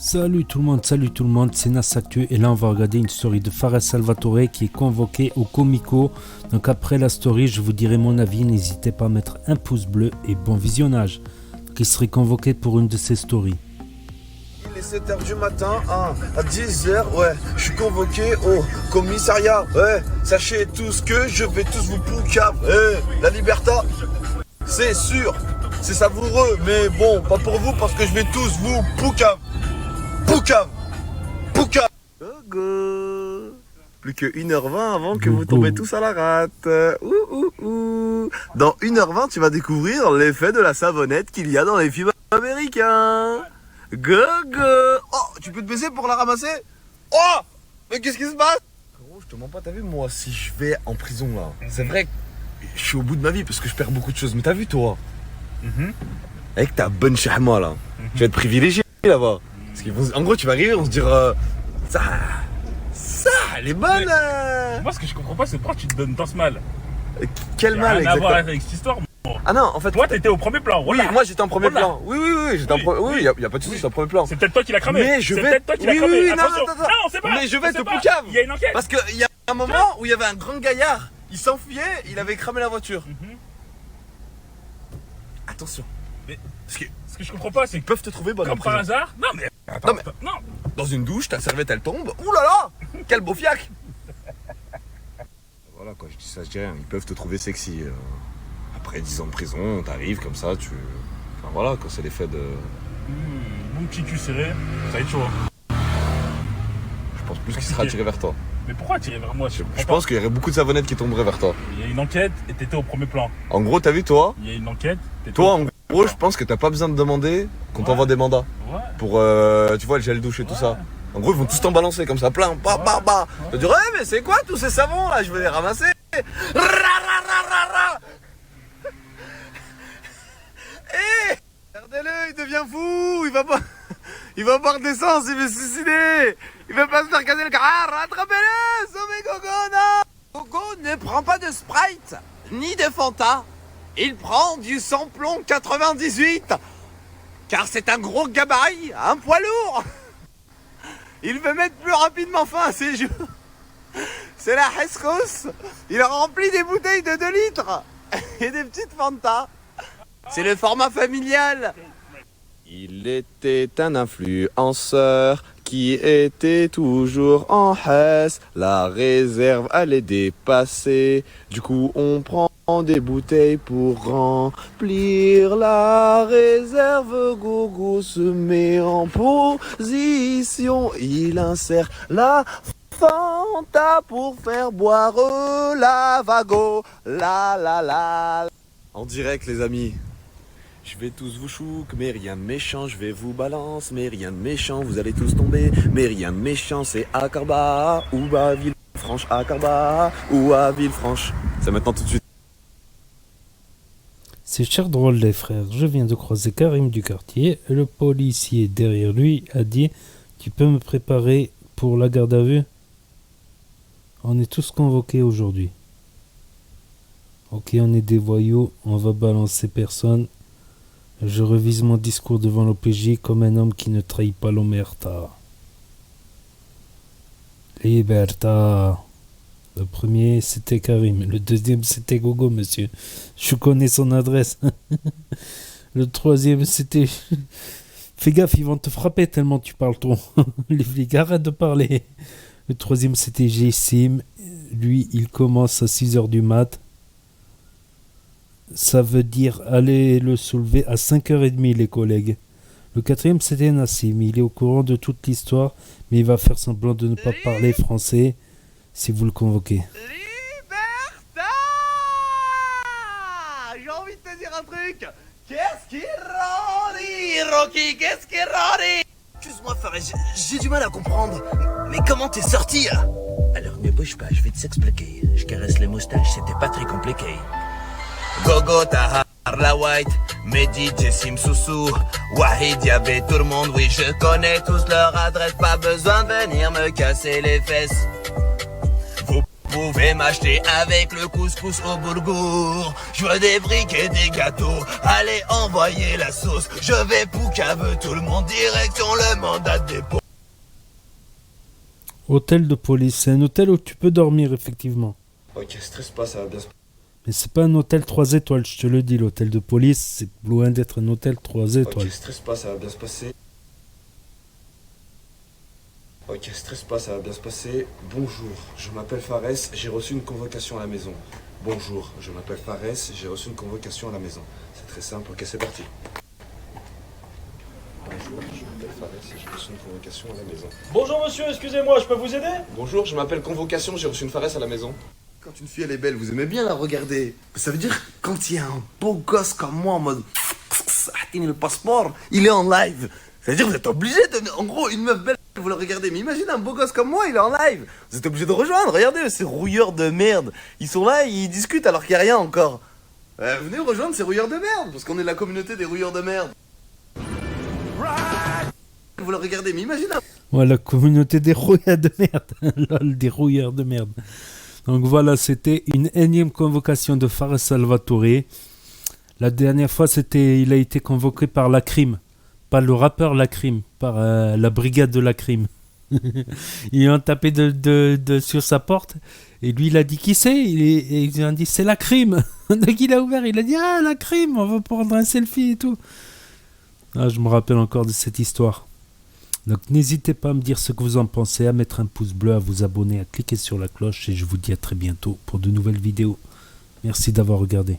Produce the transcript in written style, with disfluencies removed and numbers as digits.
Salut tout le monde, c'est Nas Actu et là on va regarder une story de Fares Salvatore qui est convoqué au Comico. Donc après la story, je vous dirai mon avis, n'hésitez pas à mettre un pouce bleu et bon visionnage. Donc il serait convoqué pour une de ses stories. Il est 7h du matin, à 10h, ouais, je suis convoqué au commissariat, ouais, sachez tous que je vais tous vous poucave, la liberté, c'est sûr, c'est savoureux, mais bon, pas pour vous parce que je vais tous vous poucave. Poucave. Gogo. Plus que 1h20 avant que vous tombez tous à la rate. Dans 1h20, tu vas découvrir l'effet de la savonnette qu'il y a dans les films américains. Gogo. Oh, tu peux te baisser pour la ramasser? Oh, mais qu'est-ce qui se passe? Gros, je te mens pas, t'as vu, moi, si je vais en prison, là, c'est vrai que je suis au bout de ma vie parce que je perds beaucoup de choses. Mais t'as vu, toi, avec ta bonne chahma, là, tu vas être privilégié, là-bas. Parce qu'en gros, tu vas arriver, on se dira ça, elle est bonne. Moi, ce que je comprends pas, c'est pourquoi tu te donnes tant ce mal. Quel mal, exactement. Rien à voir exactement. avec cette histoire. Ah non, en fait. Toi, t'étais au premier plan. Oui, Voilà. moi j'étais en premier Voilà. plan. Oui, j'étais en premier. Oui, y a pas de soucis, j'étais en premier plan. C'est peut-être toi qui l'as cramé. Mais je C'est vais. peut-être toi qui l'as cramé. Oui, non, Attention. non, Non, c'est pas. Mais je vais On te sait pas. poucave. Il y a une enquête. Parce qu'il y a un moment où il y avait un grand gaillard, il s'enfuyait, il avait cramé la voiture. Attention. Mais Parce que ce que je comprends pas, c'est ils que peuvent te trouver bonne en comme par prison. hasard. Non, mais. Attends, Non, mais- attends, non. Dans une douche, ta serviette elle tombe. Ouh là là, quel beau fiac. Voilà quoi, je dis ça, je dis rien. Ils peuvent te trouver sexy. Après 10 ans de prison, t'arrives comme ça, tu. Enfin voilà, quoi, c'est l'effet de. Mon petit cul serré, ça va être chaud. Je pense plus qu'il sera attiré vers toi. Mais pourquoi tirer vers moi? Je pense qu'il y aurait beaucoup de savonnettes qui tomberaient vers toi. Il y a une enquête et t'étais au premier plan. En gros, t'as vu toi? Il y a une enquête. Toi, en gros, je pense que t'as pas besoin de demander qu'on t'envoie des mandats. Ouais. Pour, tu vois, le gel douche et tout ça. En gros, ils vont tous t'en balancer comme ça, plein. Bah. Tu vas dire, ouais, mais c'est quoi tous ces savons là? Je vais les ramasser. Eh, regardez-le, il devient fou. Il va boire d'essence, il veut se suicider. Il veut pas se faire casser le car. Rattrapez-le, sauvez Gogo, non. Gogo ne prend pas de Sprite, ni de Fanta. Il prend du samplon 98. Car c'est un gros gabarit, un poids lourd. Il veut mettre plus rapidement fin à ses jours. C'est la Hescos. Il remplit des bouteilles de 2 litres et des petites Fanta. C'est le format familial. Il était un influenceur qui était toujours en Hesse. La réserve allait dépasser. Du coup, on prend des bouteilles pour remplir la réserve. Gogo se met en position. Il insère la Fanta pour faire boire la Vago. La. En direct, les amis. Je vais tous vous chouk, mais rien de méchant, je vais vous balance, mais rien de méchant, vous allez tous tomber, mais rien de méchant, c'est à Carba, ou à Villefranche, à Carba, ou à Villefranche. C'est maintenant tout de suite. C'est cher drôle les frères, je viens de croiser Karim du quartier et le policier derrière lui a dit « Tu peux me préparer pour la garde à vue ?» On est tous convoqués aujourd'hui. Ok, on est des voyous, on va balancer personne. Je revise mon discours devant l'OPJ comme un homme qui ne trahit pas l'omerta. Liberta. Le premier, c'était Karim. Le deuxième, c'était Gogo, monsieur. Je connais son adresse. Le troisième, c'était... Fais gaffe, ils vont te frapper tellement tu parles trop. Les flics, arrête de parler. Le troisième, c'était Jessim. Lui, il commence à 6h du mat. Ça veut dire aller le soulever à 5h30, les collègues. Le quatrième, c'était Nassim. Il est au courant de toute l'histoire, mais il va faire semblant de ne pas parler français si vous le convoquez. Liberta! J'ai envie de te dire un truc. Qu'est-ce qui rôlit, Rocky? Qu'est-ce qui rôlit? Excuse-moi, Fares, j'ai du mal à comprendre. Mais comment t'es sorti? Alors ne bouge pas, je vais t'expliquer. Je caresse les moustaches, c'était pas très compliqué. Gogo, Tahar, la White, Mehdi, Jessim, Soussou, Wahid, y'avait tout le monde, oui, je connais tous leur adresse, pas besoin de venir me casser les fesses. Vous Vous pouvez m'acheter avec le couscous au boulgour. Je veux des briques et des gâteaux. Allez, envoyez la sauce. Je vais poucave tout le monde. Direction le mandat de dépôt. Hôtel de police, c'est un hôtel où tu peux dormir, effectivement. Ok, stresse pas, ça va bien se passer. Mais c'est pas un hôtel 3 étoiles, je te le dis. L'hôtel de police, c'est loin d'être un hôtel 3 étoiles. Ok, stresse pas, ça va bien se passer. Ok, stresse pas, ça va bien se passer. Bonjour, je m'appelle Fares, j'ai reçu une convocation à la maison. Bonjour, je m'appelle Fares, j'ai reçu une convocation à la maison. C'est très simple, ok, c'est parti. Bonjour, je m'appelle Fares, j'ai reçu une convocation à la maison. Bonjour monsieur, excusez-moi, je peux vous aider? Bonjour, je m'appelle Convocation, j'ai reçu une Fares à la maison. Quand une fille elle est belle, vous aimez bien la regarder. Ça veut dire quand il y a un beau gosse comme moi en mode le passeport, il est en live. Ça veut dire que vous êtes obligé de... En gros, une meuf belle, vous la regardez. Mais imagine un beau gosse comme moi, il est en live. Vous êtes obligé de rejoindre. Regardez, ces rouilleurs de merde. Ils sont là, ils discutent alors qu'il n'y a rien encore. Venez rejoindre ces rouilleurs de merde. Parce qu'on est la communauté des rouilleurs de merde. Vous la regardez, mais imagine un... Ouais, la communauté des rouilleurs de merde. Lol, des rouilleurs de merde. Donc voilà, c'était une énième convocation de Fares Salvatore. La dernière fois, il a été convoqué par la crime. Pas le rappeur la crime, par la brigade de la crime. Ils ont tapé sur sa porte. Et lui, il a dit qui c'est? Et ils ont dit c'est la crime. Donc il a ouvert, il a dit ah, la crime, on va prendre un selfie et tout. Ah, je me rappelle encore de cette histoire. Donc n'hésitez pas à me dire ce que vous en pensez, à mettre un pouce bleu, à vous abonner, à cliquer sur la cloche et je vous dis à très bientôt pour de nouvelles vidéos. Merci d'avoir regardé.